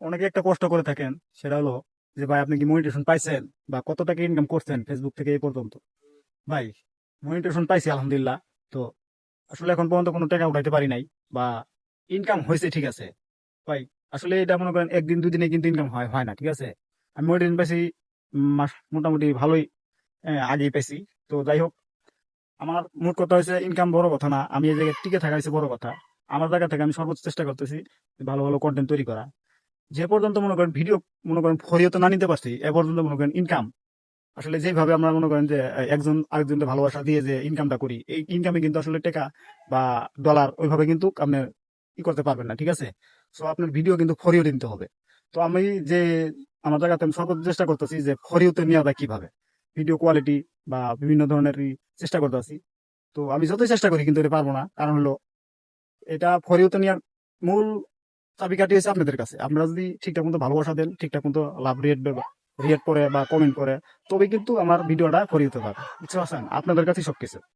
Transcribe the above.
অনেকে একটা কষ্ট করে থাকেন, সেটা হলো যে ভাই আপনি কি মনিটেশন পাইছেন বা কত টাকা ইনকাম করছেন ফেসবুক থেকে এই পর্যন্ত। ভাই মনিটেশন পাইছি আলহামদুলিল্লাহ। তো আসলে এখন পর্যন্ত কোনো টাকা উঠাইতে পারি নাই, বা ইনকাম হয়েছে ঠিক আছে ভাই। আসলে এটা মনে করেন একদিন দুই দিনে কিন্তু ইনকাম হয় হয় না, ঠিক আছে। আমি মনিটেশন পাইছি মাস মোটামুটি ভালোই আগেই পাইছি। তো যাই হোক, আমার মোট কথা হয়েছে ইনকাম বড় কথা না, আমি এই জায়গায় টিকে থাকা হয়েছে বড় কথা। আমার জায়গা থেকে আমি সর্বোচ্চ চেষ্টা করতেছি ভালো ভালো কন্টেন্ট তৈরি করা। যে পর্যন্ত মনে করেন ভিডিও মনে করেন ফরিয়ত না নিতে পারছি, এ পর্যন্ত মনে করেন ইনকাম আসলে যেভাবে আমরা মনে করেন যে একজন আরেকজনকে ভালোবাসা দিয়ে যে ইনকামটা করি, এই ইনকামে কিন্তু আসলে টাকা বা ডলার ওইভাবে কিন্তু আপনি ই করতে পারবেন না, ঠিক আছে। সো আপনার ভিডিও কিন্তু ফরিয়তে নিতে হবে। তো আমি যে আমার জায়গাতে আমি সর্বোচ্চ চেষ্টা করতেছি যে ফরিয়তে নেওয়া যায় কিভাবে, ভিডিও কোয়ালিটি বা বিভিন্ন ধরনের চেষ্টা করতেছি। তো আমি যতই চেষ্টা করি কিন্তু এটা পারবো না, কারণ হলো এটা ফরিয়তে নেওয়ার মূল চাবিকাঠি হচ্ছে আপনাদের কাছে। আপনারা যদি ঠিকঠাক মতো ভালোবাসা দেন, ঠিকঠাক মতো লাভ রিয়েট রিয়েট করে বা কমেন্ট করে, তবে কিন্তু আমার ভিডিওটা ফরিয়ে দিতে পারে, বুঝতে পারছেন। আপনাদের কাছে সবকিছু।